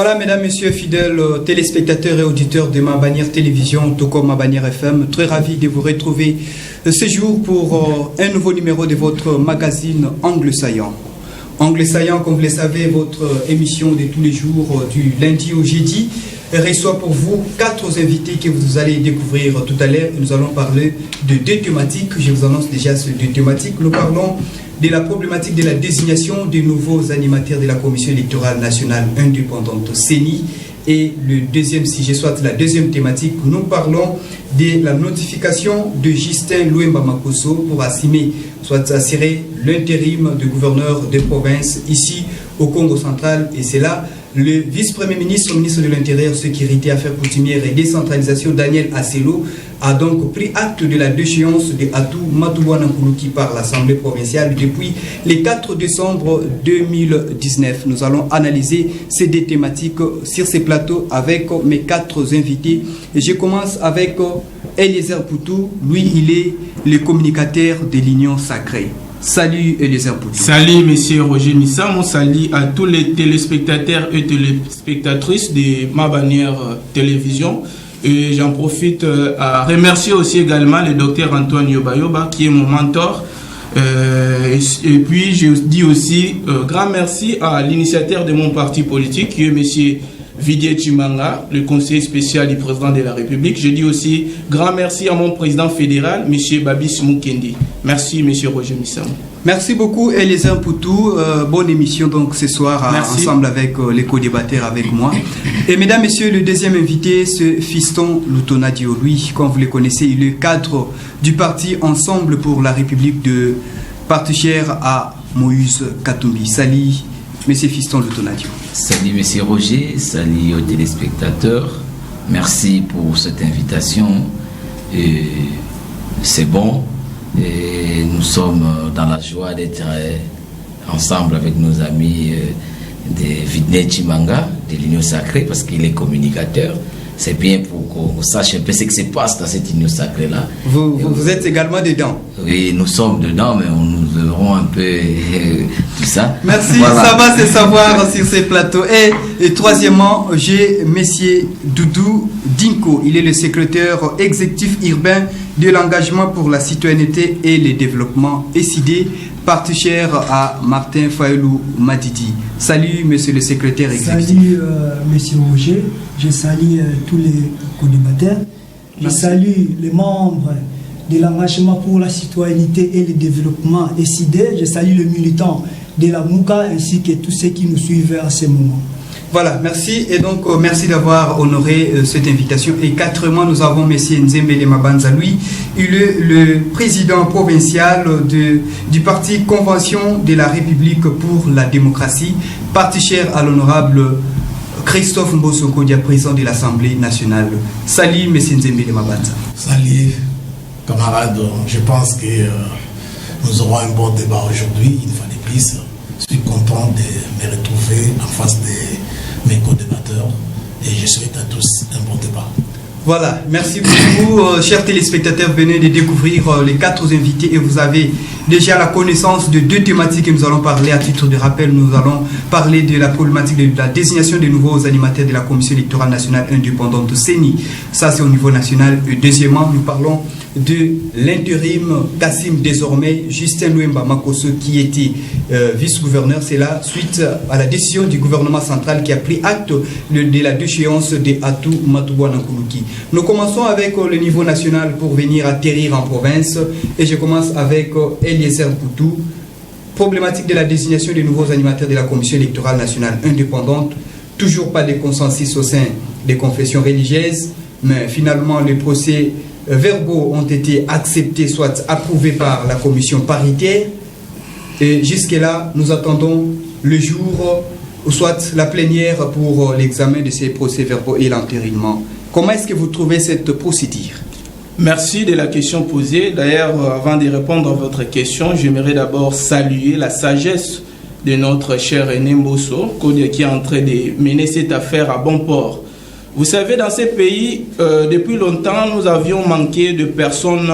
Voilà, mesdames, messieurs, fidèles téléspectateurs et auditeurs de Ma Bannière Télévision, tout comme Ma Bannière FM, très ravi de vous retrouver ce jour pour un nouveau numéro de votre magazine Angle Saillant. Angle Saillant, comme vous le savez, votre émission de tous les jours du lundi au jeudi reçoit pour vous 4 invités que vous allez découvrir tout à l'heure. Nous allons parler de 2 thématiques. Je vous annonce déjà ces 2 thématiques. Nous parlons de la problématique de la désignation des nouveaux animateurs de la Commission électorale nationale indépendante CENI. Et le deuxième sujet, soit la deuxième thématique, nous parlons de la notification de Justin Louemba Makosso pour assurer l'intérim de gouverneur de province ici au Congo central. Et c'est là le vice-premier ministre, ministre de l'Intérieur, Sécurité, Affaires coutumières et décentralisation, Daniel Asselo, a donc pris acte de la déchéance de Atou Matouwana Nkuluki par l'Assemblée provinciale depuis le 4 décembre 2019. Nous allons analyser ces 2 thématiques sur ces plateaux avec mes 4 invités. Et je commence avec Eliezer Poutou. Lui, il est le communicateur de l'Union Sacrée. Salut Eliezer Poutou. Salut monsieur Roger Missam, salut à tous les téléspectateurs et téléspectatrices de Ma Bannière Télévision. Et j'en profite à remercier aussi également le docteur Antoine Yoba qui est mon mentor. Et puis je dis aussi grand merci à l'initiateur de mon parti politique qui est monsieur Vidier Chimanga, le conseiller spécial du président de la République. Je dis aussi grand merci à mon président fédéral, M. Babis Mukendi. Merci, M. Roger Missam. Merci beaucoup, Eliezer Poutou. Bonne émission donc ce soir ensemble avec les co-débatteurs avec moi. Et mesdames, messieurs, le deuxième invité, c'est Fiston Lutona Dio. Lui, comme vous le connaissez, il est cadre du parti Ensemble pour la République de parti cher à Moïse Katumbi. Salut, monsieur Fiston Lutona Dio. Salut monsieur Roger, salut aux téléspectateurs. Merci pour cette invitation. Et c'est bon. Et nous sommes dans la joie d'être ensemble avec nos amis de Vidne Chimanga, de l'Union Sacrée, parce qu'il est communicateur. C'est bien pour qu'on sache un peu ce qui se passe dans cette Union Sacrée-là. Vous êtes également dedans? Oui, nous sommes dedans, mais nous verrons un peu tout ça. Merci, voilà. Ça va se savoir sur ces plateaux. Et troisièmement, j'ai monsieur Doudou Dinko. Il est le secrétaire exécutif urbain de l'engagement pour la citoyenneté et le développement SID, parti cher à Martin Fayoulou Madidi. Salut, monsieur le secrétaire exécutif. Salut, monsieur Roger. Je salue tous les co-débatteurs. Je salue les membres de l'engagement pour la citoyenneté et le développement SID. Je salue les militants de la MOUCA ainsi que tous ceux qui nous suivent à ce moment. Voilà, merci. Et donc, merci d'avoir honoré cette invitation. Et quatrièmement, nous avons M. Nzembele Mabanza. Lui, il est le président provincial du parti Convention de la République pour la démocratie, parti cher à l'honorable Christophe Mbosoko, président de l'Assemblée nationale. Salut, M. Nzembele Mabanza. Salut, camarades. Je pense que nous aurons un bon débat aujourd'hui, une fois de plus. Je suis content de me retrouver en face de mes co-débatteurs et je souhaite à tous un bon débat. Voilà, merci beaucoup, chers téléspectateurs. Venez de découvrir les 4 invités et vous avez déjà la connaissance de 2 thématiques que nous allons parler. À titre de rappel, nous allons parler de la problématique de la désignation des nouveaux animateurs de la Commission électorale nationale indépendante CENI. Ça, c'est au niveau national. Et deuxièmement, nous parlons de l'intérim Kassim, désormais Justin Louemba Makosso, qui était vice-gouverneur. C'est là, suite à la décision du gouvernement central qui a pris acte de la déchéance de Atou Matouwana Nkuluki. Nous commençons avec le niveau national pour venir atterrir en province. Et je commence avec Eliezer Poutou. Problématique de la désignation des nouveaux animateurs de la Commission électorale nationale indépendante. Toujours pas de consensus au sein des confessions religieuses, mais finalement les procès verbaux ont été acceptés, soit approuvés par la commission paritaire. Et jusque-là, nous attendons le jour, ou soit la plénière pour l'examen de ces procès verbaux et l'entérinement. Comment est-ce que vous trouvez cette procédure? Merci de la question posée. D'ailleurs, avant de répondre à votre question, j'aimerais d'abord saluer la sagesse de notre cher Aîné Mbosso, qui est en train de mener cette affaire à bon port. Vous savez, dans ces pays, depuis longtemps, nous avions manqué de personnes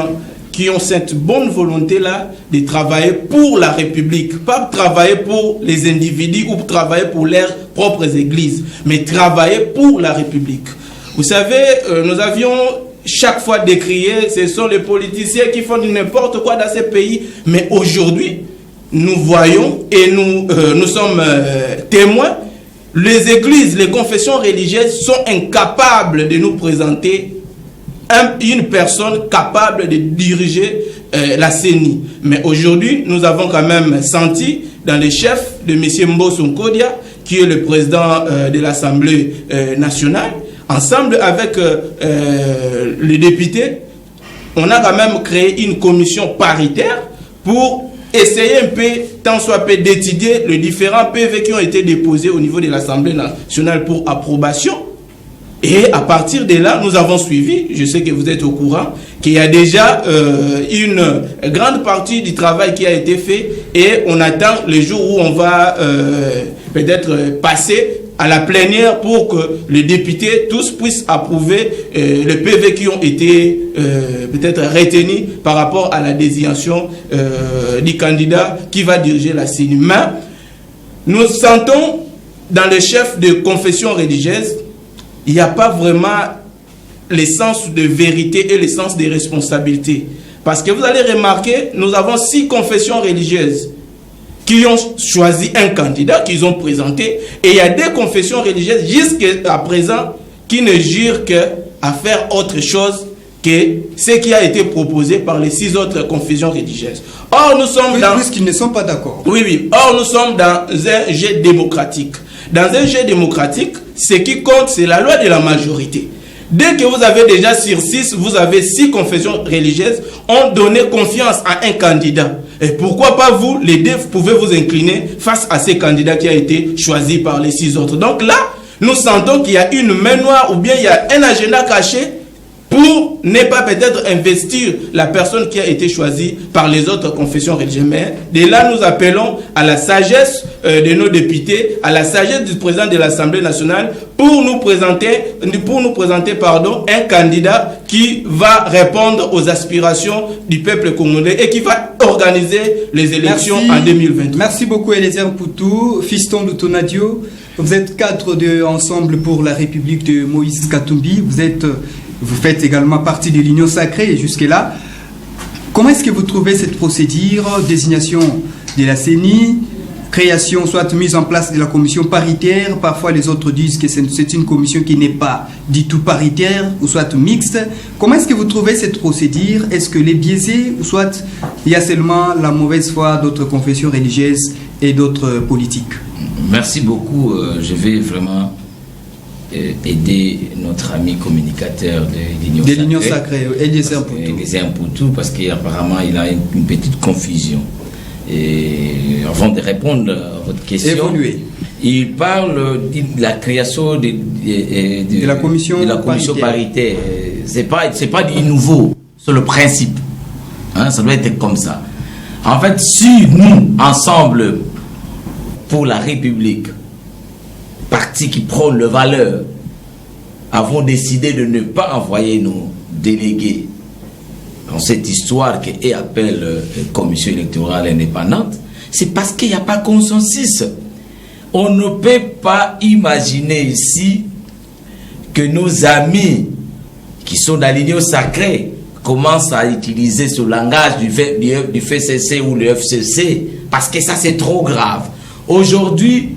qui ont cette bonne volonté-là de travailler pour la République, pas travailler pour les individus ou travailler pour leurs propres églises, mais travailler pour la République. Vous savez, nous avions chaque fois décrié, ce sont les politiciens qui font n'importe quoi dans ces pays, mais aujourd'hui, nous voyons et nous sommes témoins, les églises, les confessions religieuses sont incapables de nous présenter une personne capable de diriger la CENI. Mais aujourd'hui, nous avons quand même senti dans les chefs de M. Mbosso Nkodia, qui est le président de l'Assemblée nationale, ensemble avec les députés, on a quand même créé une commission paritaire pour essayer un peu, tant soit peu, d'étudier les différents PV qui ont été déposés au niveau de l'Assemblée nationale pour approbation. Et à partir de là, nous avons suivi, je sais que vous êtes au courant, qu'il y a déjà une grande partie du travail qui a été fait et on attend le jour où on va peut-être passer à la plénière pour que les députés tous puissent approuver les PV qui ont été peut-être retenus par rapport à la désignation du candidat qui va diriger la CENI. Mais nous sentons dans les chefs de confession religieuse, il n'y a pas vraiment l'essence de vérité et l'essence de responsabilité. Parce que vous allez remarquer, nous avons 6 confessions religieuses qui ont choisi un candidat, qu'ils ont présenté, et il y a des confessions religieuses jusqu'à présent qui ne jurent qu'à faire autre chose que ce qui a été proposé par les 6 autres confessions religieuses. Or, nous sommes dans... Puisqu'ils ne sont pas d'accord. Oui, oui. Or, nous sommes dans un jeu démocratique. Dans un jeu démocratique, ce qui compte, c'est la loi de la majorité. Dès que vous avez déjà sur 6, vous avez 6 confessions religieuses, ont donné confiance à un candidat. Et pourquoi pas vous, les deux, vous pouvez vous incliner face à ces candidats qui a été choisi par les 6 autres. Donc là, nous sentons qu'il y a une main noire ou bien il y a un agenda caché pour ne pas peut-être investir la personne qui a été choisie par les autres confessions religieuses. Mais de là, nous appelons à la sagesse de nos députés, à la sagesse du président de l'Assemblée nationale pour nous présenter un candidat qui va répondre aux aspirations du peuple congolais et qui va organiser les élections en 2023. Merci beaucoup Eliezer Poutou, Fiston Lutonadio. Vous êtes cadre de Ensemble pour la République de Moïse Katumbi. Vous faites également partie de l'Union Sacrée et jusque-là, comment est-ce que vous trouvez cette procédure, désignation de la CENI, création, soit mise en place de la commission paritaire, parfois les autres disent que c'est une commission qui n'est pas du tout paritaire, ou soit mixte. Comment est-ce que vous trouvez cette procédure? Est-ce que les biaisés, ou soit il y a seulement la mauvaise foi d'autres confessions religieuses et d'autres politiques? Merci beaucoup, je vais vraiment aider notre ami communicateur de l'Union Sacrée, Eliezer Poutou, parce qu'apparemment il a une petite confusion. Et avant de répondre à votre question, il parle de la création de la commission paritaire. C'est pas du nouveau, c'est le principe. Hein, ça doit être comme ça. En fait, si nous, Ensemble pour la République, parti qui prône les valeurs, avons décidé de ne pas envoyer nos délégués dans cette histoire qui appelle commission électorale indépendante, c'est parce qu'il n'y a pas consensus. On ne peut pas imaginer ici que nos amis qui sont dans l'Union Sacrée commencent à utiliser ce langage du FCC ou le FCC, parce que ça c'est trop grave. Aujourd'hui,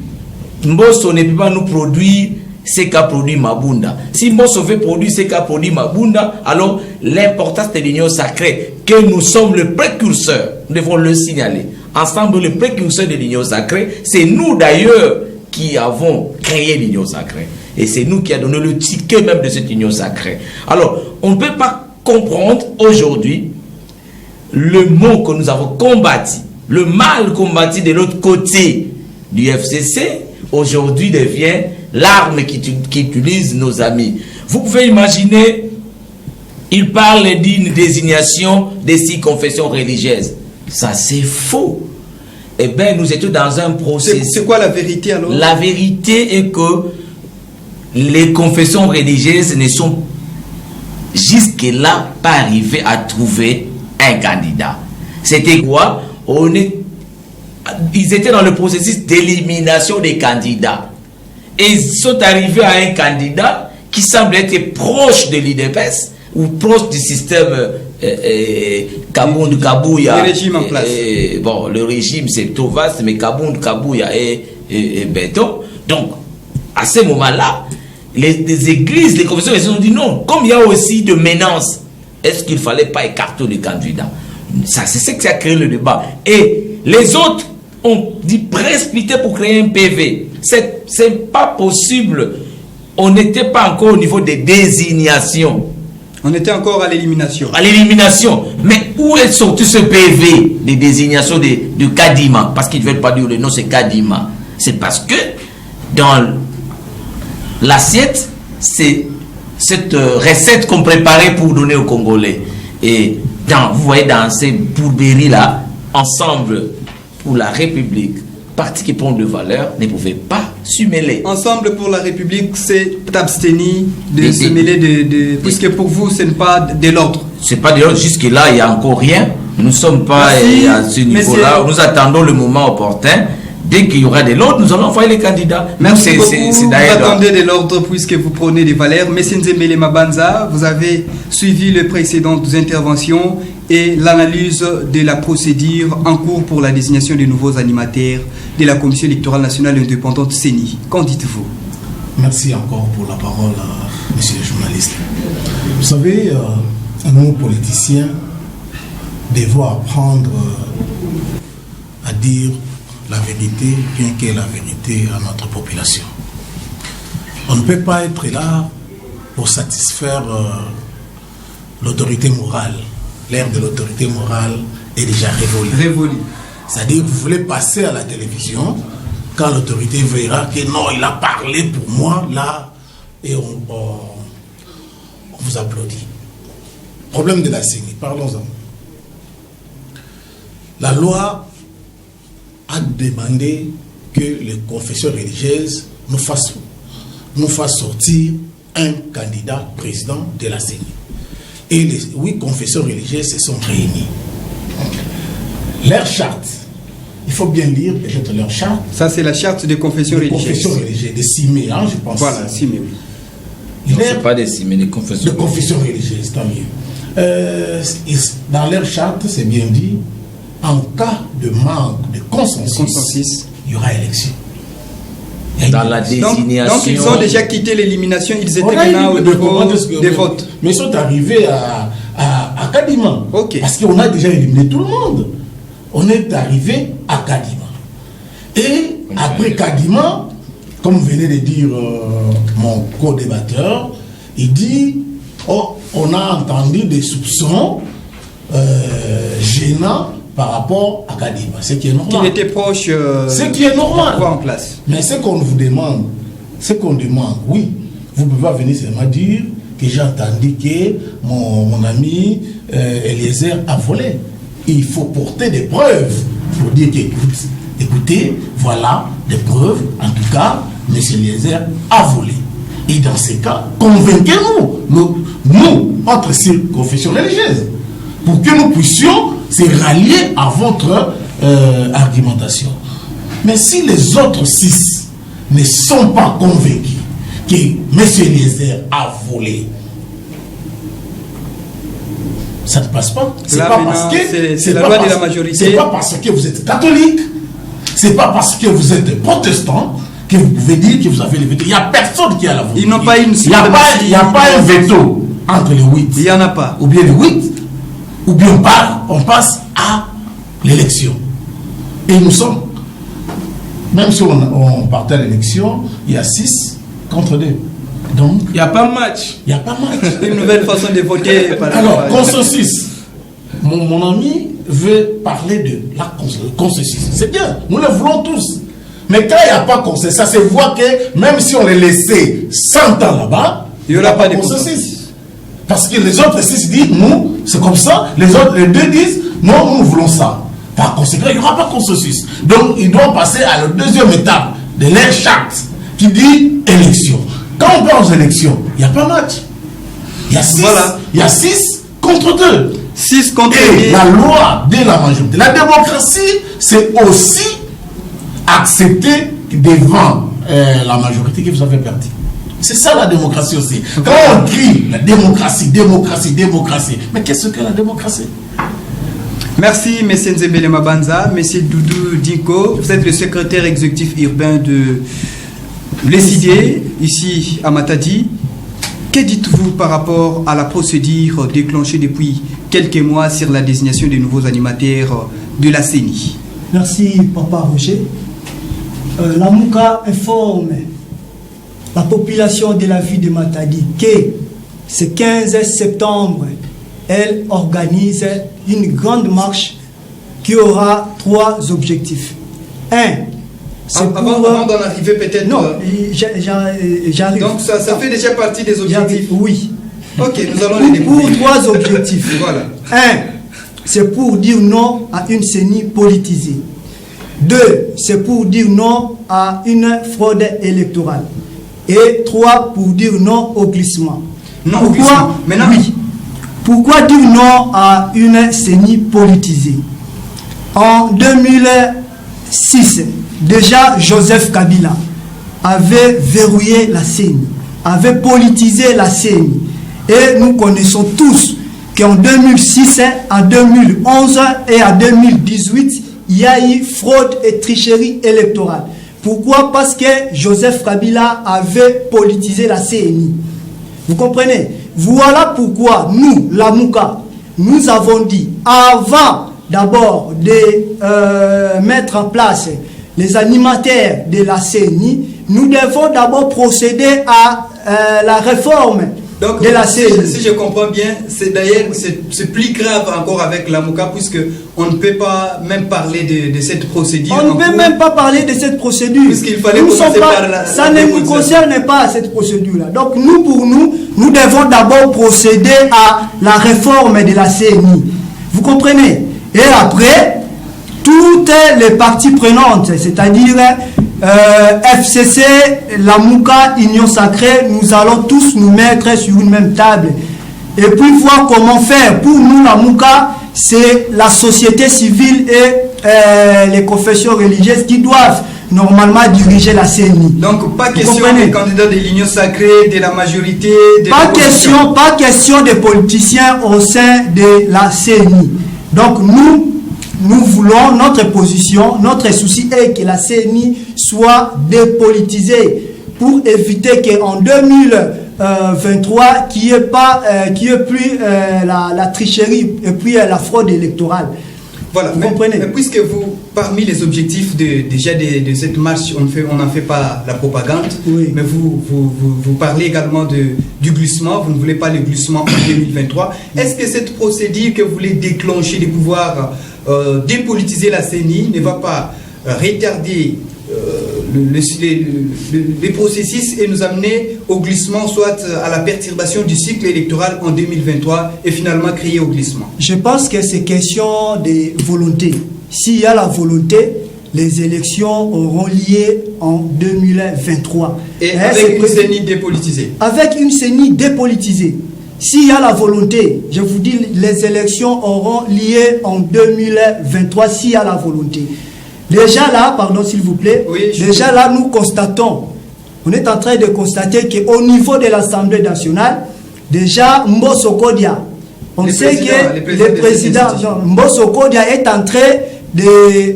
Mbosso ne peut pas nous produire ce qu'a produit Mabunda. Si Mbosso veut produire ce qu'a produit Mabunda, alors l'importance de l'Union Sacrée, que nous sommes le précurseur, nous devons le signaler. Ensemble, le précurseur de l'Union Sacrée, c'est nous d'ailleurs qui avons créé l'Union Sacrée. Et c'est nous qui avons donné le ticket même de cette Union Sacrée. Alors, on ne peut pas comprendre aujourd'hui le mot que nous avons combattu, le mal combattu de l'autre côté du FCC, aujourd'hui devient l'arme qu'utilisent nos amis. Vous pouvez imaginer, il parle d'une désignation des 6 confessions religieuses. Ça, c'est faux. Eh bien, nous étions dans un processus. C'est quoi la vérité alors? La vérité est que les confessions religieuses ne sont jusque-là pas arrivées à trouver un candidat. C'était quoi? Ils étaient dans le processus d'élimination des candidats. Et ils sont arrivés à un candidat qui semble être proche de l'IDPS ou proche du système Kabound Kabouya. Le régime en place. Bon, le régime c'est trop vaste, mais Kabound Kabouya et béton. Donc, à ce moment-là, les églises, les confessions, elles ont dit non. Comme il y a aussi de menaces, est-ce qu'il ne fallait pas écarter les candidats? Ça, c'est ce qui a créé le débat. Et les autres ont dit précipiter pour créer un PV. C'est pas possible. On n'était pas encore au niveau des désignations. On était encore à l'élimination. À l'élimination. Mais où est sorti ce PV des désignations de Kadima? Parce qu'ils ne veulent pas dire le nom, c'est Kadima. C'est parce que dans l'assiette, c'est cette recette qu'on préparait pour donner aux Congolais. Et vous voyez dans ces bourberies-là, ensemble pour la République, parti qui prend de valeur, ne pouvait pas se mêler. Ensemble pour la République, c'est abstenir de se mêler puisque pour vous, ce n'est pas de l'ordre. Ce n'est pas de l'ordre. Jusque-là, il n'y a encore rien. Nous ne sommes pas à ce niveau-là. Nous attendons le moment opportun. Dès qu'il y aura de l'ordre, nous allons envoyer les candidats. Merci beaucoup. Vous attendez de l'ordre puisque vous prenez des valeurs. Mais Nzembele Mabanza, vous avez suivi les précédentes interventions et l'analyse de la procédure en cours pour la désignation des nouveaux animateurs de la Commission électorale nationale indépendante CENI. Qu'en dites-vous? Merci encore pour la parole, monsieur le journaliste. Vous savez, nous, politiciens, devons apprendre à dire la vérité, bien que la vérité à notre population. On ne peut pas être là pour satisfaire l'autorité morale. L'ère de l'autorité morale est déjà révolue. C'est-à-dire que vous voulez passer à la télévision, quand l'autorité verra que non, il a parlé pour moi, là, et on vous applaudit. Problème de la CENI, parlons-en. La loi a demandé que les confessions religieuses nous fassent sortir un candidat président de la CENI. Et les 8 confessions religieuses se sont réunies. Leur charte, il faut bien lire peut-être leur charte. Ça, c'est la charte des confessions religieuses. Confessions religieuses, de Simé, je pense. Voilà, Simé, oui. Non, ce n'est pas des Simé, des confessions. De confessions religieuses, tant mieux. Dans leur charte, c'est bien dit, en cas de manque de consensus, il y aura élection. Dans la désignation. Donc ils ont déjà quitté l'élimination, ils étaient maintenant au niveau des votes. Mais ils sont arrivés à Kadima. Okay. Parce qu'on a déjà éliminé tout le monde. On est arrivé à Kadima. Et après Kadima, comme venait de dire mon co-débatteur, il dit on a entendu des soupçons gênants par rapport à Kadima, ce qui est normal. Qui était proche. Ce qui est normal. En place. Mais ce qu'on vous demande, oui, vous pouvez venir seulement dire que j'ai entendu que mon ami Eliezer a volé. Il faut porter des preuves pour dire que, écoutez, voilà des preuves, en tout cas, M. Eliezer a volé. Et dans ces cas, convainquez-nous, nous, entre ces confessions religieuses, pour que nous puissions se rallier à votre argumentation. Mais si les autres 6 ne sont pas convaincus que M. Eliezer a volé, ça ne passe pas. C'est pas parce que c'est la loi de la majorité. C'est pas parce que vous êtes catholique, c'est pas parce que vous êtes protestant que vous pouvez dire que vous avez le veto. Il n'y a personne qui a la volonté. Ils n'ont pas une. Il n'y a pas un veto entre les 8. Il n'y en a pas. Ou bien les 8, ou bien on passe à l'élection. Et nous sommes, même si on partait à l'élection, il y a 6 contre 2. Donc, il n'y a pas de match. Il n'y a pas de match. Une nouvelle façon de voter. Alors, consensus. Mon ami veut parler de la consensus. C'est bien, nous le voulons tous. Mais quand il n'y a pas de consensus, ça se voit que même si on les laissait 100 ans là-bas, il n'y aura pas de consensus. Parce que les autres 6 disent, nous, c'est comme ça. Les 2 disent, non, nous voulons ça. Par conséquent, il n'y aura pas de consensus. Donc, ils doivent passer à la deuxième étape de leur charte qui dit élection. Quand on parle aux élections, il n'y a pas match. Il y a 6 contre 2. 6 contre et la loi de la majorité. La démocratie, c'est aussi accepter devant la majorité que vous avez perdu. C'est ça la démocratie aussi. Quand on crie la démocratie, démocratie, démocratie, mais qu'est-ce que la démocratie? Merci, M. Nzebele Mabanza. M. Doudou Dinko, vous êtes le secrétaire exécutif urbain de l'ESID, ici à Matadi. Que dites-vous par rapport à la procédure déclenchée depuis quelques mois sur la désignation des nouveaux animateurs de la CENI? Merci, Papa Roger. La MOUCA informe la population de la ville de Matadi que ce 15 septembre, elle organise une grande marche qui aura 3 objectifs. Avant d'en arriver peut-être... Non, j'arrive. Donc ça fait déjà partie des objectifs. Oui. Ok, nous allons les découvrir. Pour 3 objectifs. Voilà. 1, c'est pour dire non à une CENI politisée. 2, c'est pour dire non à une fraude électorale. Et 3, pour dire non au glissement. Non au glissement. Maintenant, oui. Pourquoi dire non à une CENI politisée? En 2006, déjà Joseph Kabila avait verrouillé la CENI, avait politisé la CENI. Et nous connaissons tous qu'en 2006, en 2011 et en 2018, il y a eu fraude et tricherie électorale. Pourquoi? Parce que Joseph Kabila avait politisé la CENI. Vous comprenez? Voilà pourquoi nous, la MOUCA, nous avons dit, avant d'abord de mettre en place les animateurs de la CENI, nous devons d'abord procéder à la réforme donc, de la CENI. Si je comprends bien, c'est d'ailleurs c'est plus grave encore avec la MOUCA, puisque on ne peut pas même parler de cette procédure. On ne peut même pas parler de cette procédure. Puisqu'il fallait commencer par ça ne nous concerne pas, cette procédure-là. Donc nous, pour nous devons d'abord procéder à la réforme de la CENI. Vous comprenez? Et après, toutes les parties prenantes, c'est-à-dire FCC, la MOUCA, Union Sacrée, nous allons tous nous mettre sur une même table. Et puis voir comment faire. Pour nous, la MOUCA, c'est la société civile et les confessions religieuses qui doivent normalement diriger la CENI. Donc pas question des candidats de l'Union Sacrée, de la majorité, pas question des politiciens au sein de la CENI. Donc nous voulons, notre position, notre souci est que la CENI soit dépolitisée pour éviter qu'en 2023, qu'il n'y ait plus la tricherie et puis la fraude électorale. Voilà, mais puisque vous, parmi les objectifs de cette marche, on n'en fait pas la propagande, oui. Mais vous parlez également du glissement, vous ne voulez pas le glissement en 2023. Est-ce que cette procédure que vous voulez déclencher de pouvoir dépolitiser la CENI ne va pas retarder les processus et nous amener au glissement, soit à la perturbation du cycle électoral en 2023 et finalement créer au glissement? Je pense que c'est question de volonté. S'il y a la volonté, les élections auront lieu en 2023. Et avec une CENI dépolitisée? Avec une CENI dépolitisée. S'il y a la volonté, je vous dis, les élections auront lieu en 2023 s'il y a la volonté. Déjà là, pardon s'il vous plaît, oui, déjà là nous constatons, on est en train de constater qu'au niveau de l'Assemblée nationale, déjà Mbosso Kodia, on sait que le président Mbosso Kodia est en train de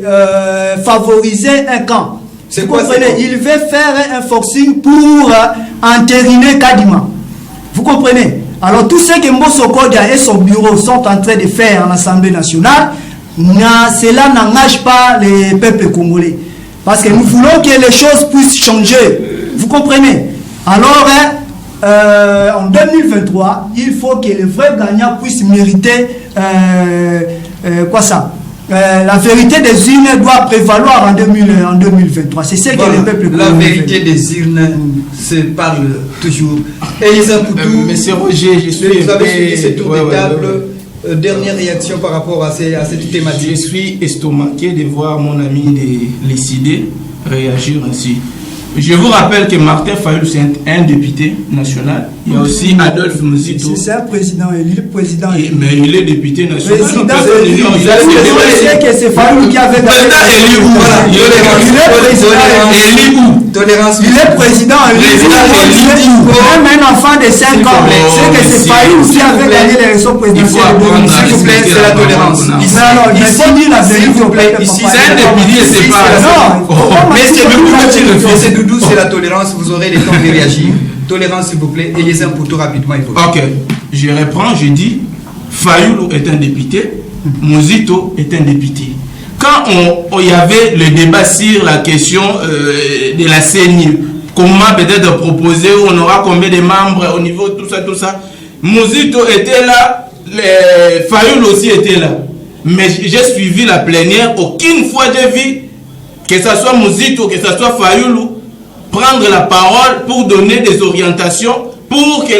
favoriser un camp. Vous comprenez? Il veut faire un forcing pour entériner Kadima. Vous comprenez? Alors tout ce que Mbosso Kodia et son bureau sont en train de faire en Assemblée nationale, cela n'engage pas les peuples congolais. Parce que nous voulons que les choses puissent changer. Vous comprenez? Alors, en 2023, il faut que les vrais gagnants puissent mériter la vérité des urnes doit prévaloir en 2023. C'est ce que les peuples congolais. La vérité des urnes se parle toujours. Et Monsieur Roger, je suis. Vous avez suivi ce tour de table. Dernière réaction par rapport à cette thématique. Je suis estomaqué de voir mon ami de l'ESID réagir ainsi. Je vous rappelle que Martin Fayulu, c'est un député national Il y a aussi Adolphe Muzito. C'est un président élu, président élu. Mais il est député national. Président élu. C'est que c'est Fayulu qui avait gagné. Il est président élu. Même un enfant de 5 ans. C'est que c'est Fayulu qui avait gagné les élections présidentielles. S'il vous plaît, c'est la tolérance. Il faut dire la vérité. S'il vous plaît, ici, c'est un député, c'est pas. Mais c'est Doudou, c'est la tolérance. Vous aurez le temps de réagir. Tolérance, s'il vous plaît, et les impôts tout rapidement. Ok, je reprends, je dis Fayulu est un député, Muzito est un député. Quand il y avait le débat sur la question de la CENI, comment peut-être proposer, on aura combien de membres au niveau tout ça, Muzito était là, Fayulu aussi était là. Mais j'ai suivi la plénière, aucune fois j'ai vu que ce soit Muzito, que ce soit Fayulu, prendre la parole pour donner des orientations pour que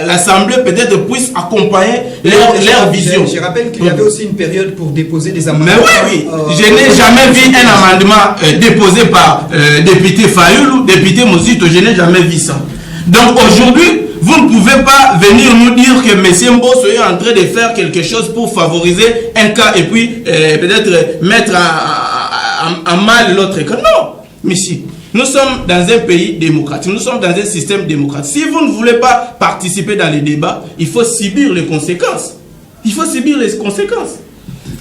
l'Assemblée peut-être puisse accompagner leur vision. Je rappelle qu'il y avait aussi une période pour déposer des amendements. Mais oui, je n'ai jamais vu un amendement déposé par député Fayulu, député Muzito, je n'ai jamais vu ça. Donc aujourd'hui, vous ne pouvez pas venir nous dire que M. Mbosso est en train de faire quelque chose pour favoriser un cas et puis peut-être mettre en mal l'autre cas. Non, monsieur. Nous sommes dans un pays démocratique, nous sommes dans un système démocratique. Si vous ne voulez pas participer dans les débats, il faut subir les conséquences. Il faut subir les conséquences.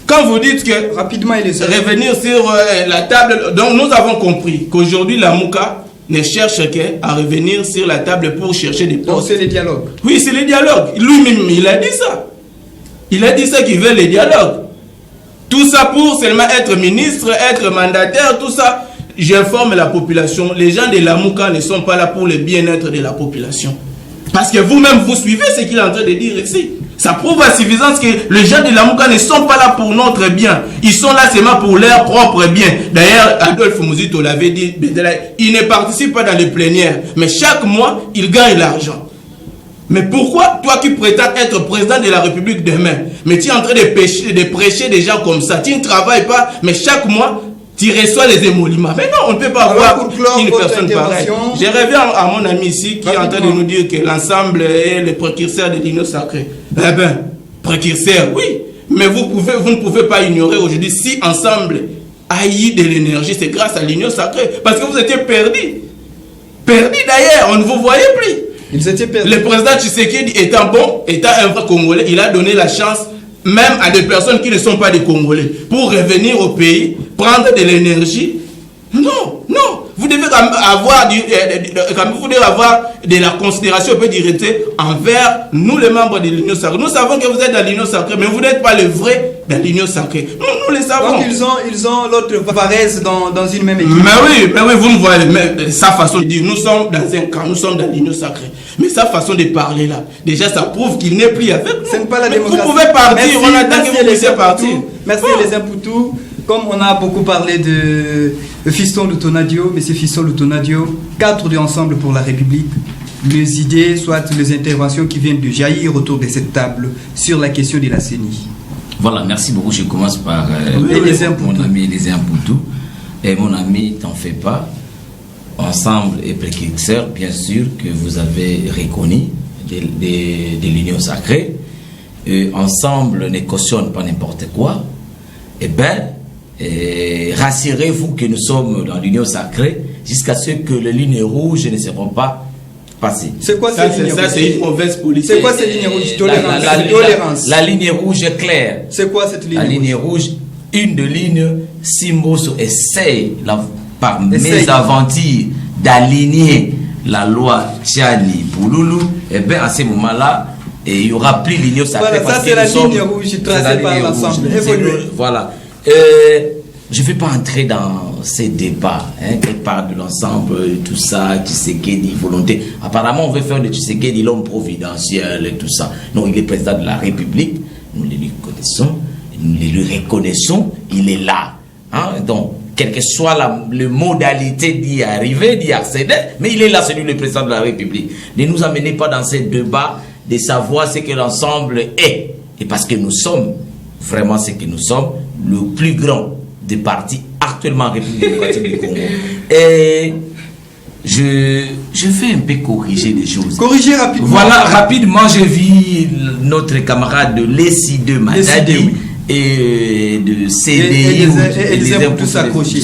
Quand vous dites que rapidement, revenir sur la table, donc nous avons compris qu'aujourd'hui la Mouka ne cherche qu'à revenir sur la table pour chercher des postes. Donc c'est le dialogue. Oui, c'est le dialogue. Lui-même, il a dit ça. Il a dit ça qu'il veut le dialogue. Tout ça pour seulement être ministre, être mandataire, tout ça. J'informe la population, les gens de la Mouka ne sont pas là pour le bien-être de la population. Parce que vous-même, vous suivez ce qu'il est en train de dire ici. Ça prouve à suffisance que les gens de la Mouka ne sont pas là pour notre bien. Ils sont là seulement pour leur propre bien. D'ailleurs, Adolphe Muzito l'avait dit, il ne participe pas dans les plénières. Mais chaque mois, il gagne l'argent. Mais pourquoi, toi qui prétends être président de la République demain, mais tu es en train de prêcher des gens comme ça, tu ne travailles pas, mais chaque mois, tu reçois les émoluments. Mais non, on ne peut pas avoir une personne pareille. Je reviens à mon ami ici qui est en train de nous dire que l'ensemble est le précurseur de l'union sacrée. Eh bien, précurseur, oui. Mais vous ne pouvez pas ignorer aujourd'hui si ensemble a eu de l'énergie, c'est grâce à l'union sacrée. Parce que vous étiez perdus. Perdus d'ailleurs, on ne vous voyait plus. Ils étaient perdus. Le président Tshisekedi étant bon, étant un vrai Congolais, il a donné la chance même à des personnes qui ne sont pas des Congolais, pour revenir au pays, prendre de l'énergie. Non, non. Vous devez avoir de la considération, on peut dire, envers nous, les membres de l'Union sacrée. Nous savons que vous êtes dans l'Union sacrée, mais vous n'êtes pas le vrai dans l'Union sacrée. Nous le savons. Donc ils ont l'autre Varese dans une même équipe. Mais oui, vous me voyez, mais sa façon de dire, nous sommes dans un camp, nous sommes dans l'Union sacrée. Mais sa façon de parler là, déjà ça prouve qu'il n'est plus avec nous. Ce n'est pas la démocratie. Vous pouvez partir, on attend que vous puissiez partir. Merci les Impoutou. Comme on a beaucoup parlé de Fiston Lutonadio, M. Fiston Lutonadio, cadre de Ensemble pour la République, les idées, soit les interventions qui viennent de jaillir autour de cette table sur la question de la CENI. Voilà, merci beaucoup. Je commence par mon ami les Impoutou. Et mon ami, t'en fais pas. Ensemble et précurseur, bien sûr, que vous avez reconnu de l'Union sacrée. Ensemble ne cautionne pas n'importe quoi. Eh bien, rassurez-vous que nous sommes dans l'Union sacrée jusqu'à ce que les lignes rouges ne seront pas passées. C'est quoi cette ligne rouge? C'est une mauvaise politique. C'est quoi cette ligne rouge? Tolérance. La ligne rouge est claire. C'est quoi cette ligne rouge? La ligne rouge, une de ligne, si Mbosso essaye par mésaventure d'aligner la loi Tchani Pouloulou, et bien à ce moment-là, il y aura plus l'union sacrée. Voilà, ça c'est la ligne rouge tracée par l'ensemble. Voilà. Je ne vais pas entrer dans ces débats, qui parlent de l'ensemble, tout ça, Tshisekedi, volonté. Apparemment, on veut faire de Tshisekedi l'homme providentiel et tout ça. Non, il est président de la République, nous le connaissons, nous le reconnaissons, il est là. Donc, quelle que soit la modalité d'y arriver, d'y accéder, mais il est là, c'est lui le président de la République. Ne nous amenez pas dans ces débats de savoir ce que l'ensemble est. Et parce que nous sommes vraiment ce que nous sommes, le plus grand des partis actuellement en République démocratique du Congo. Et je vais un peu corriger les choses. Corriger rapidement. Voilà, rapidement, j'ai vu notre camarade de l'ESI2 Matadi et de CDI et les uns tous s'accrocher.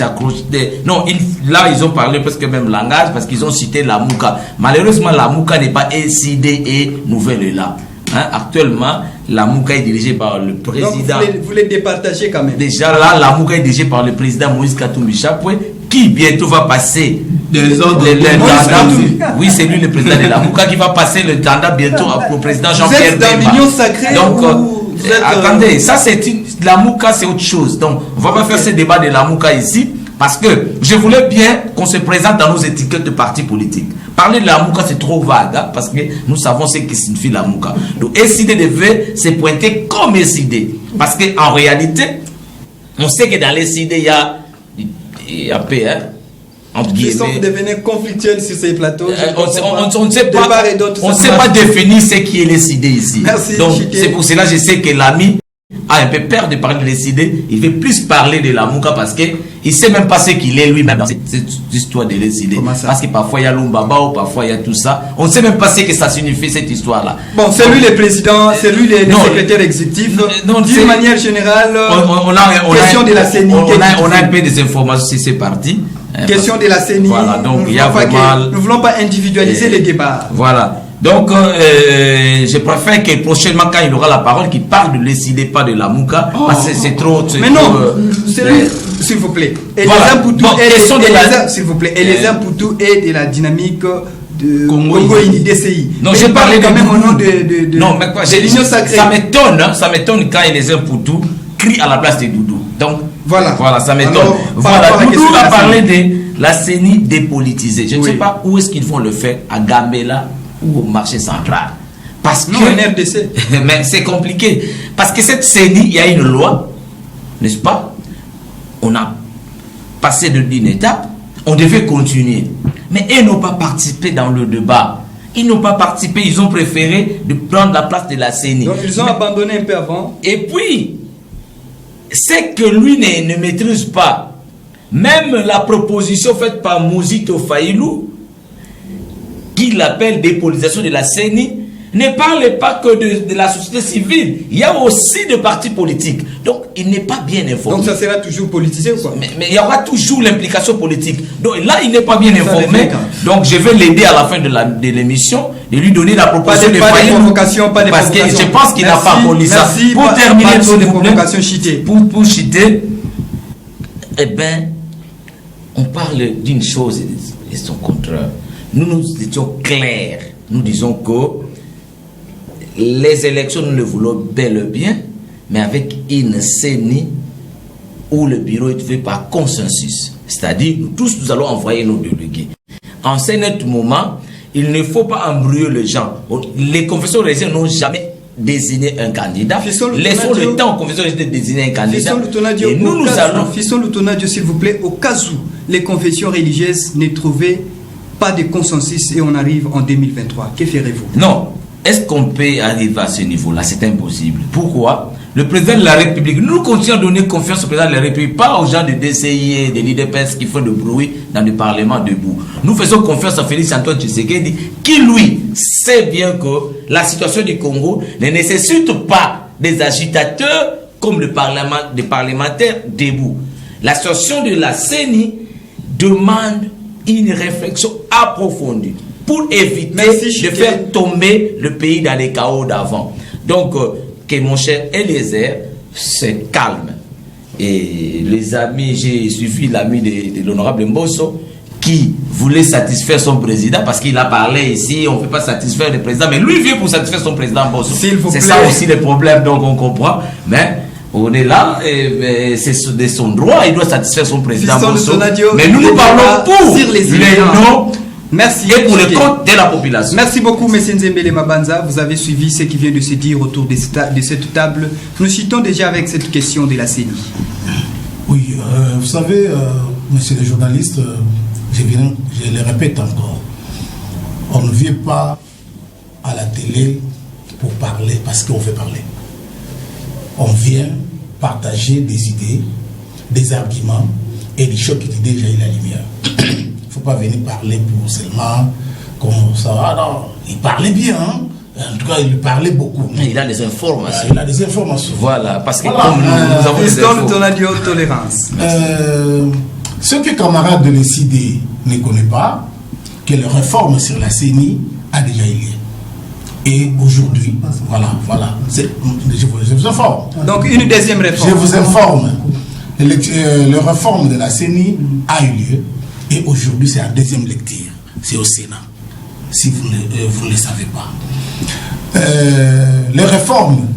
Non, là, ils ont parlé presque même langage parce qu'ils ont cité la Mouka. Malheureusement, la Mouka n'est pas SID et nouvelle là. Hein, actuellement, la Mouka est dirigée par le président. Donc vous les départagez quand même. Déjà là, la Mouka est dirigée par le président Moïse Katumbi Chapwe, qui bientôt va passer des ordres. Oui, c'est lui le président de la Mouka qui va passer le mandat bientôt au président Jean-Pierre Bemba. Vous êtes dans l'union sacrée. Donc, attendez, ça c'est la Mouka, c'est autre chose. Donc, on va pas faire ce débat de la Mouka ici, parce que je voulais bien qu'on se présente dans nos étiquettes de partis politiques. Parler de la Mouka, c'est trop vague, hein, parce que nous savons ce que signifie la Mouka. Donc, SID devait se pointer comme SID. Parce qu'en réalité, on sait que dans les SID, il y a peu, hein, entre guillemets. Ils sont devenus conflictuels sur ces plateaux. On ne sait pas définir ce qui est les SID ici. Merci, donc, c'est pour cela que je sais que l'ami a un peu peur de parler de l'ECD. Il veut plus parler de la Mouka parce qu'il ne sait même pas ce qu'il est lui-même dans cette histoire de l'ECD. Parce que parfois il y a l'Umbaba ou parfois il y a tout ça. On ne sait même pas ce que ça signifie cette histoire-là. Bon, c'est lui le président, c'est lui le secrétaire exécutif. D'une manière générale, question de la CENI. On a un peu des informations sur ces partis. Question de la CENI. Voilà, donc il y a nous ne voulons pas individualiser les débats. Voilà. Donc, je préfère que prochainement, quand il aura la parole, qu'il parle de l'ECD, pas de la Mouka, parce que c'est trop. Mais non, c'est lui, s'il vous plaît. Et voilà. S'il vous plaît, et les Impoutou et de la dynamique de Congo DCI. Non, j'ai parlé quand même au nom de non, mais quoi, l'union sacrée. Ça m'étonne quand les Impoutou crient à la place de Doudou. Donc, voilà, ça m'étonne. Voilà, Doudou a parlé de la CENI dépolitisée. Je ne sais pas où est-ce qu'ils vont le faire, à Gambela ou au marché central. Parce que RDC. Mais c'est compliqué. Parce que cette CENI, il y a une loi, n'est-ce pas? On a passé d'une étape, on devait continuer. Mais ils n'ont pas participé dans le débat. Ils n'ont pas participé, ils ont préféré de prendre la place de la CENI. Donc ils ont abandonné un peu avant. Et puis, c'est que lui ne maîtrise pas. Même la proposition faite par Mouzito Faïlou, qu'il appelle dépolitisation de la CENI, ne parle pas que de la société civile. Il y a aussi des partis politiques. Donc, il n'est pas bien informé. Donc, ça sera toujours politisé ou quoi? Mais il y aura toujours l'implication politique. Donc, là, il n'est pas bien informé. Donc, je vais l'aider à la fin de l'émission, de lui donner la proposition de Faïlou. Parce que je pense qu'il n'a pas poli ça. Pour terminer, pour chiter, eh bien, on parle d'une chose et son contraire. Nous étions clairs. Nous disons que les élections, nous le voulons bel et bien, mais avec une CENI où le bureau est fait par consensus. C'est-à-dire, nous tous, nous allons envoyer nos délégués. En ce moment, il ne faut pas embrouiller les gens. Les confessions religieuses n'ont jamais désigné un candidat. Laissons le temps aux confessions religieuses de désigner un candidat. Et nous allons... Fisson Lutonadio, s'il vous plaît, au cas où les confessions religieuses ne trouvaient pas de consensus et on arrive en 2023. Que ferez-vous? Non. Est-ce qu'on peut arriver à ce niveau-là? C'est impossible. Pourquoi? Le président de la République, nous continuons à donner confiance au président de la République, pas aux gens de DCI et de l'IDPS qui font du bruit dans le Parlement debout. Nous faisons confiance à Félix Antoine Tshisekedi, qui lui sait bien que la situation du Congo ne nécessite pas des agitateurs comme des parlementaires debout. La situation de la CENI demande une réflexion approfondie pour éviter de faire tomber le pays dans les chaos d'avant. Donc, que mon cher Eliezer se calme. Et les amis, j'ai suivi l'ami de l'honorable Mbosso qui voulait satisfaire son président parce qu'il a parlé ici, on ne peut pas satisfaire le président, mais lui vient pour satisfaire son président Mbosso. C'est ça aussi le problème, donc on comprend. Mais on est là, c'est de son droit, il doit satisfaire son président Mbosso. Mais nous parlons pour les noms. Merci. Et pour le compte de la population. Merci beaucoup, M. Nzembele Mabanza. Vous avez suivi ce qui vient de se dire autour de cette table. Nous citons déjà avec cette question de la CENI. Oui, vous savez, monsieur le journaliste, je le répète encore, on ne vient pas à la télé pour parler parce qu'on veut parler. On vient partager des idées, des arguments et des choses qui ont déjà eu la lumière. Il ne faut faut pas venir parler pour seulement comme ça. Ah non, il parlait bien, hein. En tout cas, il parlait beaucoup. Il a des informations. Il a des informations. Voilà, parce que Voilà, comme nous avons des Président infos. de la haute tolérance. Ce que camarade de l'ECD ne connaît pas, que la réforme sur la CENI a déjà eu lieu. Et aujourd'hui, voilà, je vous informe. Donc une deuxième réforme. Je vous informe, la réforme de la CENI a eu lieu et aujourd'hui c'est en deuxième lecture, c'est au Sénat, si vous ne le savez pas. Les réformes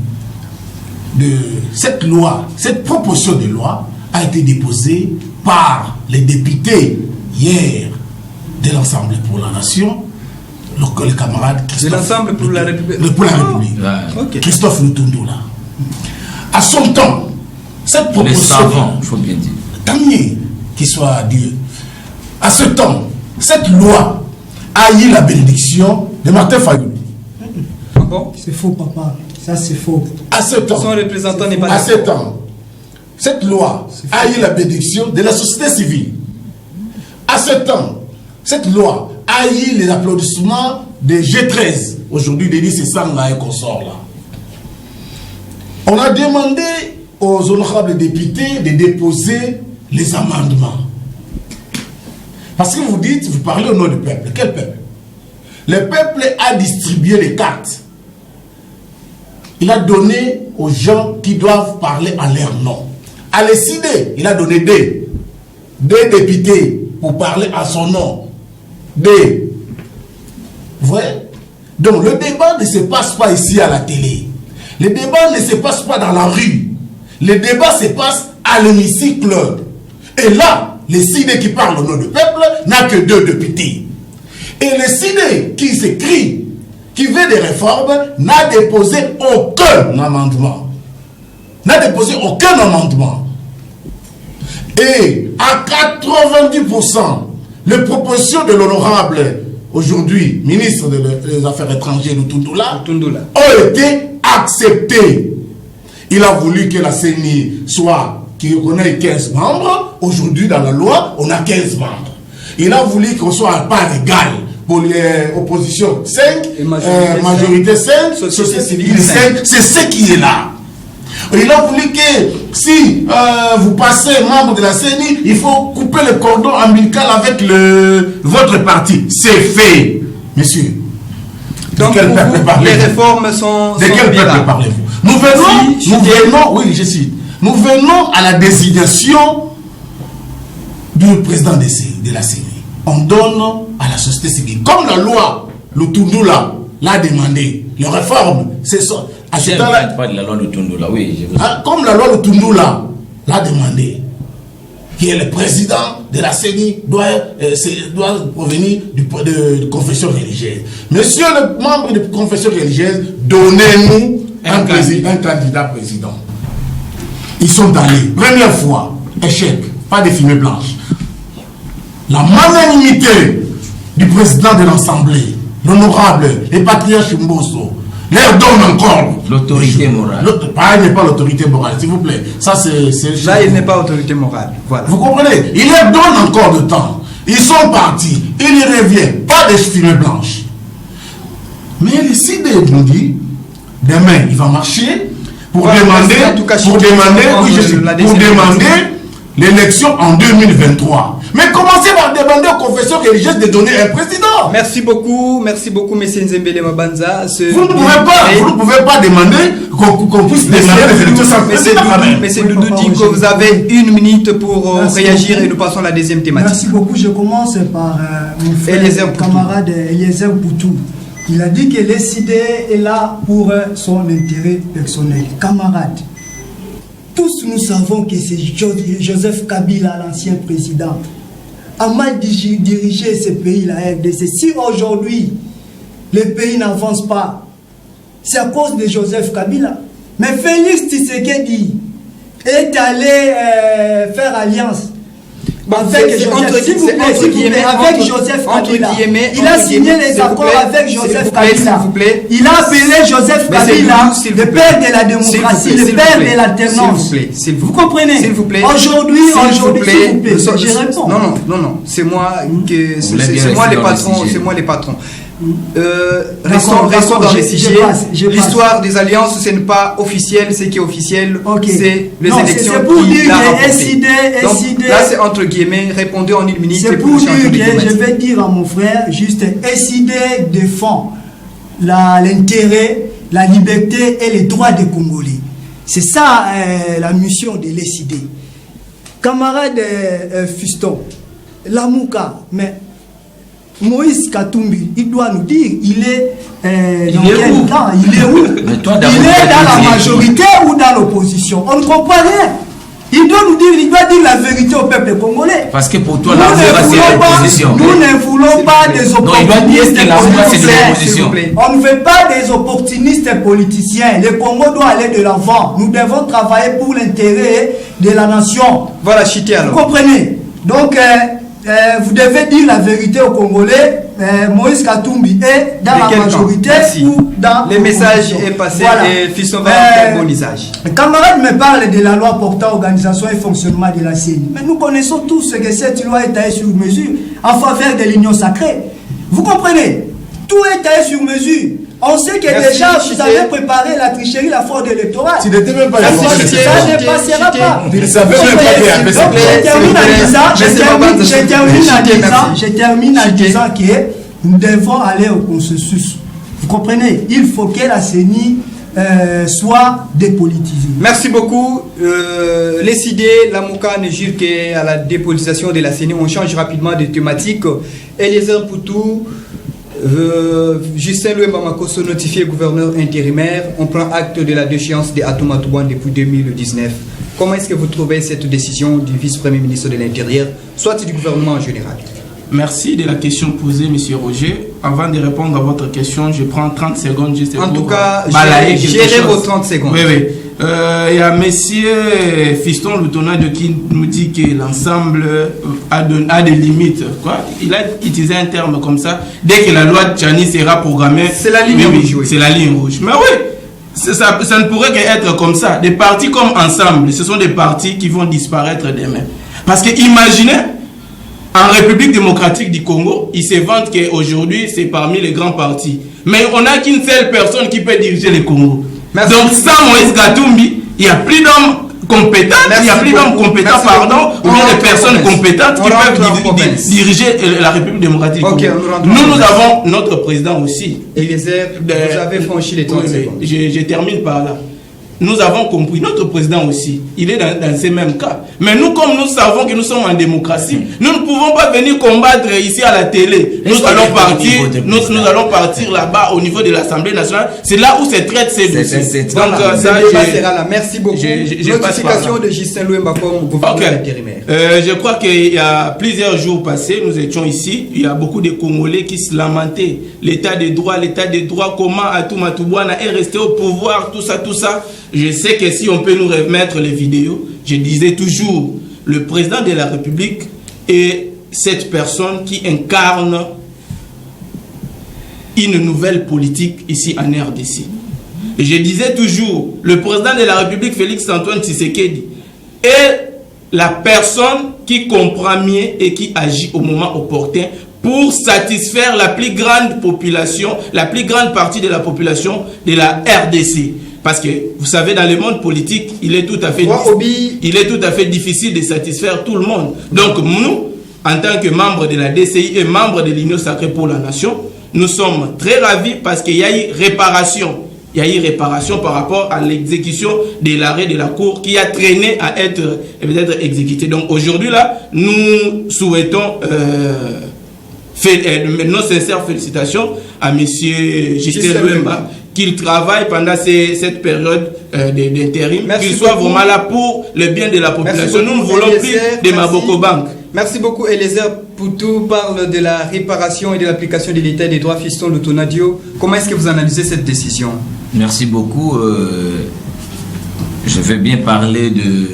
de cette loi, cette proposition de loi a été déposée par les députés hier de l'Ensemble pour la Nation, le camarade Christophe. De l'Ensemble pour la République. Pour la République. Ok. Christophe Lutundula. À son temps, cette Les proposition. savants, il faut bien dire. Tant mieux qu'il soit Dieu. À ce temps, cette loi a eu la bénédiction de Martin Fayoulou. Ah bon? C'est faux, papa. Ça, c'est faux. À ce temps, Son représentant n'est pas à d'accord. ce temps, cette loi a eu la bénédiction de la société civile. À ce temps, cette loi a eu les applaudissements des G13. Aujourd'hui, Denis Sessanga et consorts là. On a demandé aux honorables députés de déposer les amendements. Parce que vous dites, vous parlez au nom du peuple. Quel peuple? Le peuple a distribué les cartes. Il a donné aux gens qui doivent parler en leur nom. À l'ECD, il a donné deux députés pour parler à son nom. Vous voyez? Donc le débat ne se passe pas ici à la télé. Le débat ne se passe pas dans la rue. Le débat se passe à l'hémicycle. Et là, l'ECD qui parle au nom du peuple n'a que 2 députés. Et l'ECD qui s'écrit, qui veut des réformes, n'a déposé aucun amendement. N'a déposé aucun amendement. Et à 90%, les propositions de l'honorable, aujourd'hui, ministre des Affaires étrangères, Lutundula, ont été acceptées. Il a voulu que la CENI soit, qu'on ait 15 membres. Aujourd'hui, dans la loi, on a 15 membres. Il a voulu qu'on soit à part égale. Pour l'opposition 5, majorité 5, société civile 5, c'est ce qui est là. Il a voulu que si vous passez membre de la CENI, il faut couper le cordon ombilical avec votre parti. C'est fait, monsieur. Donc de quel peuple parlez-vous? les réformes sont de quel bien peuple là. parlez-vous? Nous venons, oui, je cite, nous venons à la désignation du président de la CENI. On donne à la société civile. Comme la loi, le Lutundula l'a demandé, les réformes, c'est ça. Je ne parle pas de la loi Lutundula, oui. Je vous... Comme la loi Lutundula l'a demandé, qui est le président de la CENI, doit provenir de confession religieuse. Monsieur le membre de confession religieuse, donnez-nous un candidat président. Ils sont allés. Première fois, échec, pas de fumée blanche. La magnanimité du président de l'Assemblée, l'honorable et patriarche Mbosso, leur donne encore l'autorité morale. Il n'est pas l'autorité morale, s'il vous plaît. Ça, c'est là, il n'est pas autorité morale. Voilà. Vous comprenez? Il leur donne encore de temps. Ils sont partis. Ils y reviennent. Pas de fumée blanche. Mais ici, nous dit, demain, il va marcher pour demander l'élection en 2023. Mais commencez par demander aux confessions religieuses de donner un président. Merci beaucoup, M. Nzembele Mabanza. Vous ne pouvez pas demander qu'on puisse demander les élections sans président. Monsieur Doudou dit que vous avez 1 minute pour réagir et nous passons à la deuxième thématique. Merci beaucoup. Je commence par mon frère, camarade Eliezer Poutou. Il a dit que l'ECD est là pour son intérêt personnel. Camarade, tous nous savons que c'est Joseph Kabila, l'ancien président, a mal dirigé ce pays, la RDC. Si aujourd'hui, le pays n'avance pas, c'est à cause de Joseph Kabila. Mais Félix Tshisekedi est allé faire alliance. avec Joseph, s'il vous plaît, avec Joseph Kabila. Il a signé les accords avec Joseph Kabila. Il a appelé Joseph Kabila le père de la démocratie, le père de l'alternance. Vous comprenez? S'il vous plaît. Aujourd'hui, s'il vous plaît, je réponds. Non, c'est moi les patrons. Restons dans les sujets. L'histoire des alliances, ce n'est pas officiel. Ce qui est officiel, c'est les élections qui l'a remporté. Donc là, c'est entre guillemets. Répondez en une minute. C'est pour dire que je vais dire à mon frère, juste SID défend l'intérêt, la liberté et les droits des Congolais. C'est ça la mission de l'SID. Camarade Fiston, Lamouka, mais Moïse Katumbi, il doit nous dire, il est dans quel camp? Il est où? Il est dans la majorité ou dans l'opposition? On ne comprend rien. Il doit nous dire, il doit dire la vérité au peuple congolais. Parce que pour toi, c'est l'opposition. Nous ne voulons pas des opportunistes politiciens. On ne veut pas des opportunistes politiciens. Le Congo doit aller de l'avant. Nous devons travailler pour l'intérêt de la nation. Voilà, Chité alors. Vous comprenez? Donc, vous devez dire la vérité aux Congolais. Moïse Katumbi est dans la majorité ou dans le message est passé et Fiston va faire bon usage. Le camarade me parle de la loi portant organisation et fonctionnement de la CENI. Mais nous connaissons tous ce que cette loi est taillée sur mesure en faveur de l'union sacrée. Vous comprenez? Tout est taillé sur mesure. On sait que déjà vous avez préparé la tricherie, la fraude électorale. Tu n'étais même pas là. Ça ne passera pas. Tu ne savais même pas faire. Je termine en disant que nous devons aller au consensus. Vous comprenez? Il faut que la CENI soit dépolitisée. Merci beaucoup. Les idées, la Mouka ne jure qu'à la dépolitisation de la CENI. On change rapidement de thématique. Eliezer Poutou, Justin Luemba Makosso notifié gouverneur intérimaire. On prend acte de la déchéance de Atouma Toubouan depuis 2019. Comment est-ce que vous trouvez cette décision du vice-premier ministre de l'Intérieur, soit du gouvernement en général? Merci de la question posée, M. Roger. Avant de répondre à votre question, je prends 30 secondes juste en pour tout cas, gérez vos 30 secondes. Oui. Il y a M. Fiston Lutonade qui nous dit que l'ensemble a des limites. Quoi? Il a utilisé un terme comme ça. Dès que la loi de Tchani sera programmée, c'est la ligne rouge. C'est la ligne rouge. Mais oui, ça ne pourrait qu'être comme ça. Des partis comme Ensemble, ce sont des partis qui vont disparaître demain. Parce que imaginez, en République démocratique du Congo, ils se vantent qu'aujourd'hui, c'est parmi les grands partis. Mais on n'a qu'une seule personne qui peut diriger le Congo. Merci. Donc, sans Moïse Katumbi, il n'y a plus d'hommes compétents, ou bien des personnes compétentes qui peuvent diriger la République démocratique du Congo. Nous avons notre président aussi. Eliezer, vous avez franchi les 30 secondes. Je termine par là. Nous avons compris, notre président aussi, il est dans ces mêmes cas. Mais nous, comme nous savons que nous sommes en démocratie, nous ne pouvons pas venir combattre ici à la télé. Nous allons partir là-bas au niveau de l'Assemblée nationale. C'est là où se traite ces dossiers. Donc, ça sera là. Merci beaucoup. Notification de Justin Luemba comme gouverneur intérimaire. Je crois qu'il y a plusieurs jours passés, nous étions ici. Il y a beaucoup de Congolais qui se lamentaient. L'état des droits, comment Atouma Toubouan est resté au pouvoir, tout ça. Je sais que si on peut nous remettre les vidéos, je disais toujours, le président de la République est cette personne qui incarne une nouvelle politique ici en RDC. Et je disais toujours, le président de la République, Félix Antoine Tshisekedi, est la personne qui comprend mieux et qui agit au moment opportun pour satisfaire la plus grande population, la plus grande partie de la population de la RDC. Parce que, vous savez, dans le monde politique, il est tout à fait difficile de satisfaire tout le monde. Donc, nous, en tant que membres de la DCI et membres de l'Union Sacrée pour la Nation, nous sommes très ravis parce qu'il y a eu réparation. Il y a eu réparation par rapport à l'exécution de l'arrêt de la Cour qui a traîné à être peut-être exécuté. Donc, aujourd'hui, là, nous souhaitons nos sincères félicitations à M. Justin Luemba, qu'il travaille pendant cette période d'intérim, qu'il soit vraiment là pour le bien de la population. Nous ne voulons plus de Maboko Bank. Merci beaucoup. Eliezer Poutou parle de la réparation et de l'application de l'état des droits. Fiston Lutonadio, comment est-ce que vous analysez cette décision? Merci beaucoup. Je vais bien parler de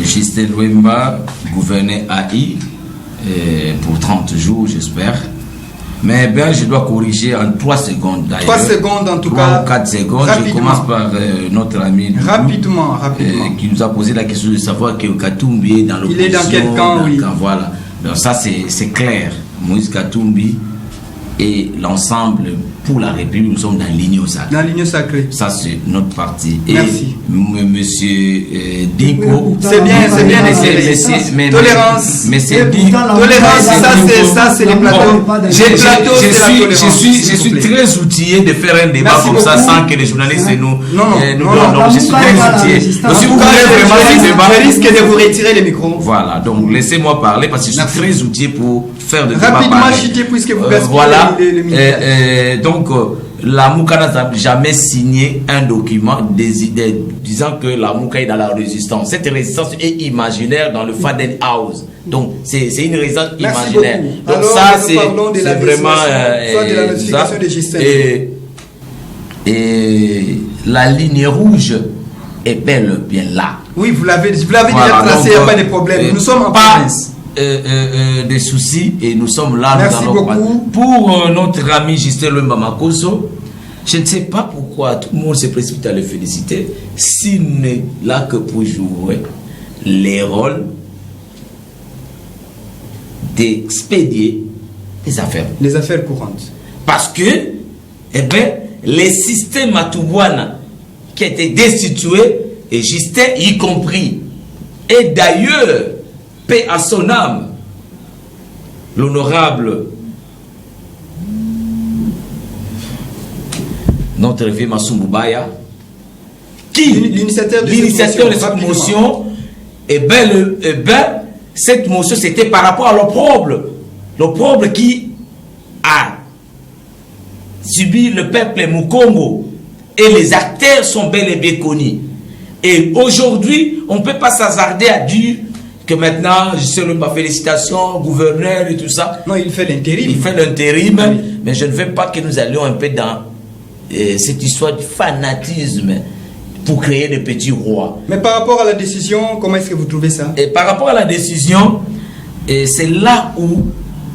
Justin Luemba, gouverner AI pour 30 jours, j'espère. Mais ben, je dois corriger en 3 secondes d'ailleurs. 3 secondes en tout 3 cas. ou 4 secondes. Rapidement. Je commence par notre ami Rapidement. qui nous a posé la question de savoir que Katumbi est dans l'opposition. Il est dans quel camp, oui. Voilà. Donc ça, c'est clair. Moïse Katumbi et l'ensemble pour la République, nous sommes dans l'Union sacrée. Dans l'Union sacrée. Ça, c'est notre parti. Merci. Et monsieur Diko. C'est bien mais tolérance. Mais c'est Tolérance, ça c'est les plateaux. Je suis très outillé de faire un débat comme ça sans que les journalistes nous. Non, je suis très outillé. Donc si vous voulez vraiment ce débat, je risque de vous retirer les micros. Voilà, donc laissez-moi parler parce que je suis très outillé pour faire de débat. Rapidement, Chité, puisque vous gaspillez voilà. les minutes. Donc, la Mouka n'a jamais signé un document disant que la Mouka est dans la résistance. Cette résistance est imaginaire dans le Faden House. Donc, c'est une résistance imaginaire. Donc, alors, ça, c'est vraiment. Soit de la notification de Justin. Et la ligne rouge est bel bien là. Oui, vous l'avez déjà tracé, il n'y a pas de problème. Nous sommes en province. Des soucis et nous sommes là. Merci beaucoup. Pour notre ami Justin Lemba Makoso, je ne sais pas pourquoi tout le monde se précipite à le féliciter s'il n'est là que pour jouer les rôles d'expédier les affaires. Les affaires courantes. Parce que, eh bien, les systèmes à Toubouana qui étaient destitués, et Justin y compris, et d'ailleurs, paix à son âme, l'honorable notre vieux Massou Boubaya, qui l'initiateur de cette motion, et ben cette motion c'était par rapport à l'opprobre qui a subi le peuple Mukongo, et les acteurs sont bel et bien connus. Et aujourd'hui, on ne peut pas s'hasarder à dire que maintenant, je sais pas, félicitations, gouverneur et tout ça. Non, il fait l'intérim. Il fait l'intérim, oui. Mais je ne veux pas que nous allions un peu dans cette histoire du fanatisme pour créer des petits rois. Mais par rapport à la décision, comment est-ce que vous trouvez ça? Et par rapport à la décision, c'est là où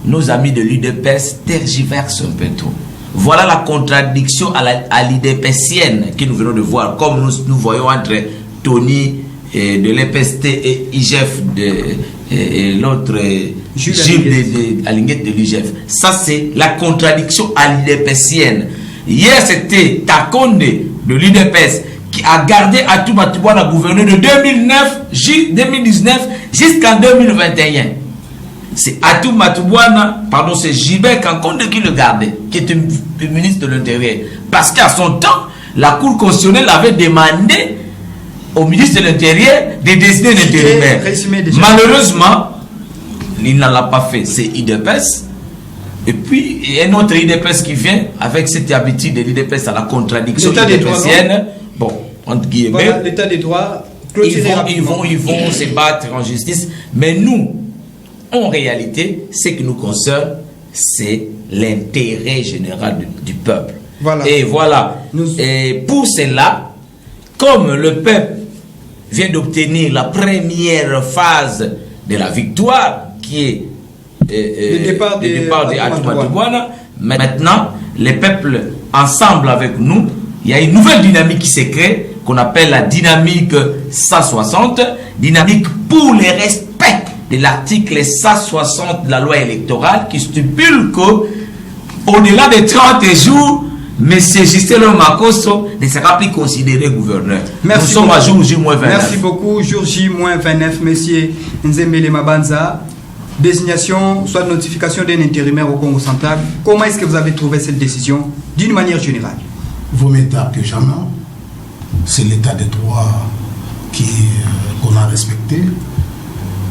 nos amis de l'UDPS tergiversent un peu trop. Voilà la contradiction à l'UDPSienne que nous venons de voir, comme nous voyons entre Tony de l'EPST et IGF et l'autre Jules Alinguet de l'IGF. Ça, c'est la contradiction à l'UDPSienne. Hier, c'était Takonde de l'UDPS qui a gardé Atou Matouana gouverneur de 2019 jusqu'en 2021. C'est Atou Matouana, pardon, c'est Gilbert Kankonde qui le gardait, qui était ministre de l'Intérieur. Parce qu'à son temps, la Cour constitutionnelle avait demandé au ministre de l'Intérieur de décider l'intérimaire. Malheureusement, il ne l'a pas fait. C'est IDPS. Et puis, il y a un autre IDPS qui vient avec cette habitude de l'IDPS à la contradiction IDPSienne. Bon, entre guillemets. Voilà, l'état des droits. Ils vont se battre en justice. Mais nous, en réalité, ce qui nous concerne, c'est l'intérêt général du peuple. Voilà. Et voilà. Et pour cela, comme le peuple vient d'obtenir la première phase de la victoire, qui est le départ de Atou Matouana, maintenant, les peuples, ensemble avec nous, il y a une nouvelle dynamique qui se crée, qu'on appelle la dynamique 160, dynamique pour le respect de l'article 160 de la loi électorale, qui stipule qu'au-delà de 30 jours, M. Justin Makoso ne sera plus considéré gouverneur. Merci. Nous sommes à jour J-29. Merci beaucoup. Jour J-29, M. Nzembele Mabanza. Désignation, soit notification d'un intérimaire au Congo central. Comment est-ce que vous avez trouvé cette décision d'une manière générale? Vaut mieux tard que jamais. C'est l'état de droit qu'on a respecté.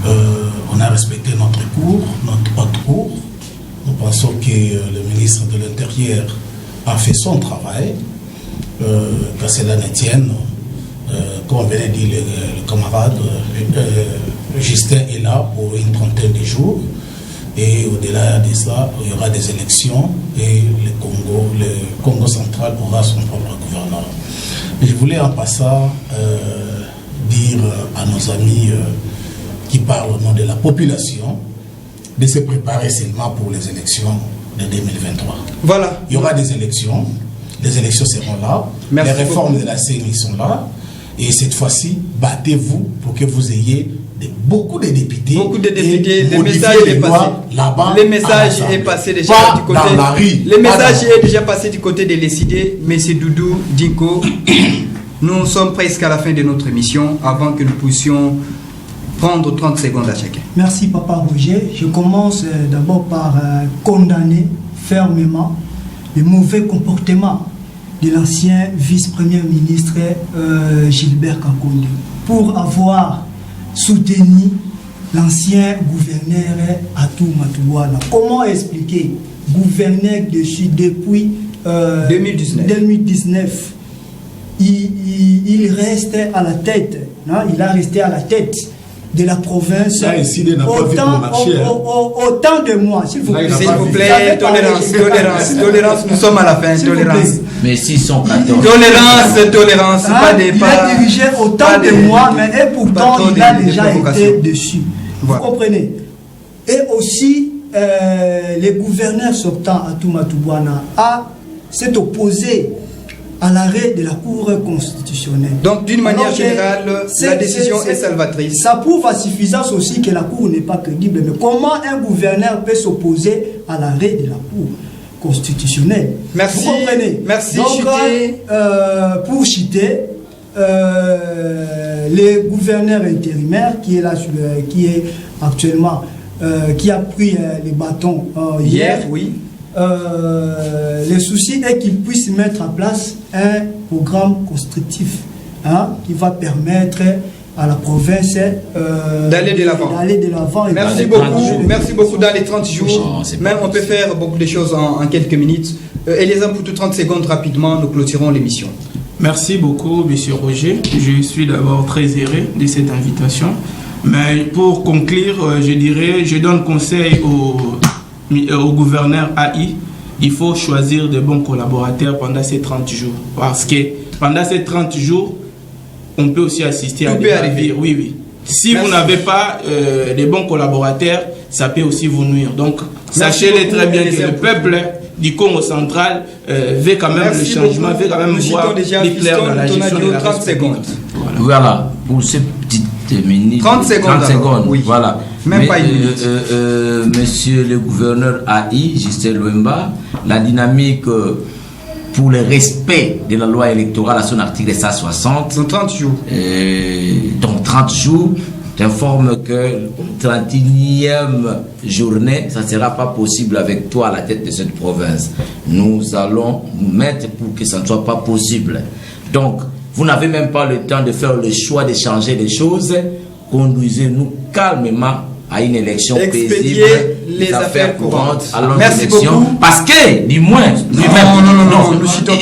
On a respecté notre cour, notre haute cour. Nous pensons que le ministre de l'Intérieur a fait son travail, que cela ne tienne. Comme venait de dire le camarade, Justin est là pour une trentaine de jours. Et au-delà de ça, il y aura des élections et le Congo central aura son propre gouverneur. Mais je voulais en passant dire à nos amis qui parle au nom de la population, de se préparer seulement pour les élections de 2023. Voilà. Il y aura des élections seront là, Merci les réformes beaucoup. de la CENI sont là, et cette fois-ci, battez-vous pour que vous ayez beaucoup de députés. Beaucoup de députés, et le modifier message les est passé. lois là-bas. Le à message l'Assemblée. est passé déjà Pas du côté. dans la rue. Le Pas message dans- est déjà passé du côté des décidés. Monsieur Doudou Dinko, nous sommes presque à la fin de notre émission. Avant que nous puissions prendre 30 secondes à chacun. Merci Papa Roger. Je commence d'abord par condamner fermement le mauvais comportement de l'ancien vice-premier ministre Gilbert Kakondi pour avoir soutenu l'ancien gouverneur Atou Matouana. Comment expliquer gouverneur dessus depuis 2019 il reste à la tête, hein, il a resté à la tête de la province Ça, ici, il n'a pas vu pour marcher, hein. autant de mois, s'il vous Là, il plaît. n'a S'il pas vous vu. plaît, tolérance, nous sommes à la fin, S'il vous plaît. tolérance. Mais 614. Tolérance, Hein, pas des il a dirigé autant pas de mois, mais et pourtant pas trop il a de déjà provocations. été dessus. Voilà. Vous comprenez? Et aussi, le gouverneur sortant Atou Matouana s'est opposé à l'arrêt de la Cour constitutionnelle. Donc, d'une manière Alors que générale, la décision est c'est- salvatrice. Ça prouve à suffisance aussi que la Cour n'est pas crédible. Mais comment un gouverneur peut s'opposer à l'arrêt de la Cour constitutionnelle? Merci. Vous comprenez? Merci, Donc, Chité. pour Chité, le gouverneur intérimaire qui est là, qui est actuellement, qui a pris les bâtons hier, oui. le souci est qu'il puisse mettre en place un programme constructif, hein, qui va permettre à la province D'aller de l'avant. et Merci les beaucoup, 30 jours. merci beaucoup. Dans les 30 jours, Non, c'est pas même on peut faire beaucoup de choses en quelques minutes. Elisa, pour 30 secondes rapidement, nous clôturons l'émission. Merci beaucoup, Monsieur Roger. Je suis d'abord très heureux de cette invitation. Mais pour conclure, je dirais, je donne conseil au gouverneur AI. Il faut choisir de bons collaborateurs pendant ces 30 jours. Parce que pendant ces 30 jours, on peut aussi assister Tout à peut des arriver. navires. Oui, oui. Si Merci. vous n'avez pas de bons collaborateurs, ça peut aussi vous nuire. Donc, Merci sachez-le beaucoup, très bien Elisa, que le pour- peuple du Congo central veut quand même Merci le changement, beaucoup. veut quand même Nous voir citons déjà plus clair dans la Fiston gestion de Tonadio, la 30 République. secondes. Voilà. Voilà, pour ces petites minutes. 30 secondes alors, oui. Voilà. Même Mais, pas une minute. monsieur le gouverneur AI, Justin Luemba, la dynamique pour le respect de la loi électorale à son article 160, Dans 30 jours. dans 30 jours, t'informe que 31e journée, ça ne sera pas possible avec toi à la tête de cette province. Nous allons nous mettre pour que ça ne soit pas possible. Donc, vous n'avez même pas le temps de faire le choix de changer les choses. Conduisez-nous calmement à une élection Expédier paisible, les affaires courantes. allons Merci élection. beaucoup. Parce que, du moins, non, nous citons 30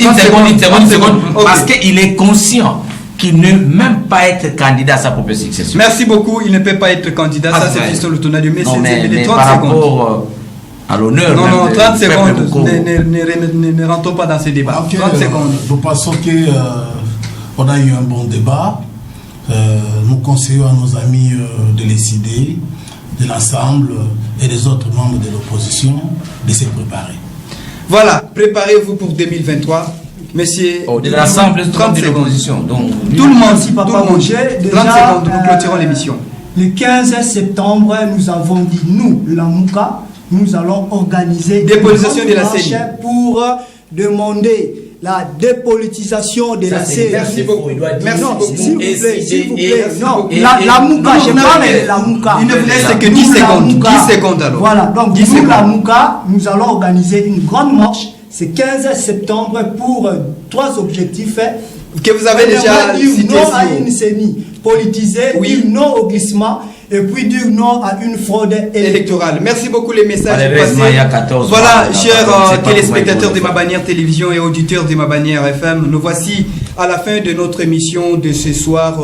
une seconde. secondes. Ok. Parce qu'il est conscient qu'il ne peut même pas être candidat à sa propre succession. Merci beaucoup. Il ne peut pas être candidat. Ah, Ça, c'est ouais. Fiston le Tonadio. Mais Non, c'est mais les 30 par secondes. rapport à l'honneur. Non, même non, du 30 peuple secondes. du Congo. Ne rentrons pas dans ces débats. Ok, 30 secondes. nous pensons que on a eu un bon débat. Nous conseillons à nos amis de l'ECD, de l'ensemble et des autres membres de l'opposition de se préparer. Voilà, préparez-vous pour 2023. Monsieur. Oh, de l'ensemble de 30 secondes. l'opposition. Donc, Tout le monde, Merci, Papa tout le monde. Roger. 30 Déjà, secondes, nous clôturons l'émission. Le 15 septembre, nous avons dit, nous, la Mouka, nous allons organiser Dépolitisation une de la marche CENI. pour demander la dépolitisation de la CENI. Merci beaucoup. Merci Non, beaucoup. s'il vous plaît, s'il vous plaît. merci Non, beaucoup. la Mouka, Non, je non, parle mais de la Mouka. il ne vous laisse que Nous, 10 la secondes. Mouka. 10 secondes alors. Voilà, donc 10 nous, la secondes. Mouka, nous allons organiser une grande marche, c'est 15 septembre, pour 3 objectifs. Que vous avez déjà dire cité non à ici. une CENI politisée, Oui. dire non au glissement et puis dire non à une fraude Électorale. Merci beaucoup les messages Malheureusement, passés. il y a 14 Voilà, mois, chers on ne sait pas téléspectateurs comment de ils ma vont bannière télévision et auditeurs de ma bannière FM, nous voici à la fin de notre émission de ce soir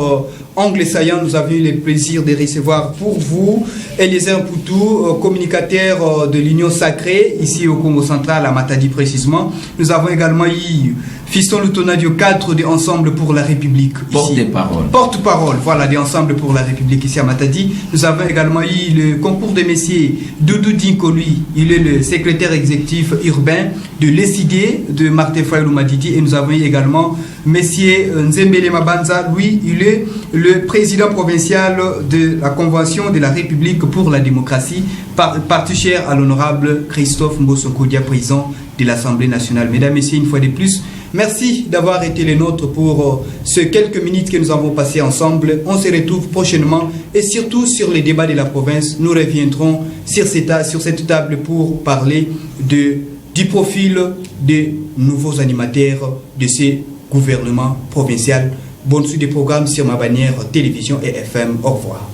Angle Saillant, nous avons eu le plaisir de recevoir pour vous Eliezer Poutou, communicateur de l'Union Sacrée, ici au Congo Central, à Matadi précisément. Nous avons également eu Fiston Lutonadio, cadre de Ensemble pour la République. Porte-parole. Porte-parole, voilà, de Ensemble pour la République ici à Matadi. Nous avons également eu le concours des messieurs Doudou Dinko, lui, il est le secrétaire exécutif urbain de l'ESID de Martin Fayolou Madidi. Et nous avons eu également Monsieur Nzembele Mabanza, lui, il est le président provincial de la Convention de la République pour la démocratie, parti cher à l'honorable Christophe Mbosokoudia, président de l'Assemblée nationale. Mesdames, Messieurs, une fois de plus, merci d'avoir été les nôtres pour ces quelques minutes que nous avons passées ensemble. On se retrouve prochainement et surtout sur les débats de la province. Nous reviendrons sur cette table pour parler du profil des nouveaux animateurs de ces gouvernements provinciaux. Bonne suite des programmes sur ma bannière télévision et FM. Au revoir.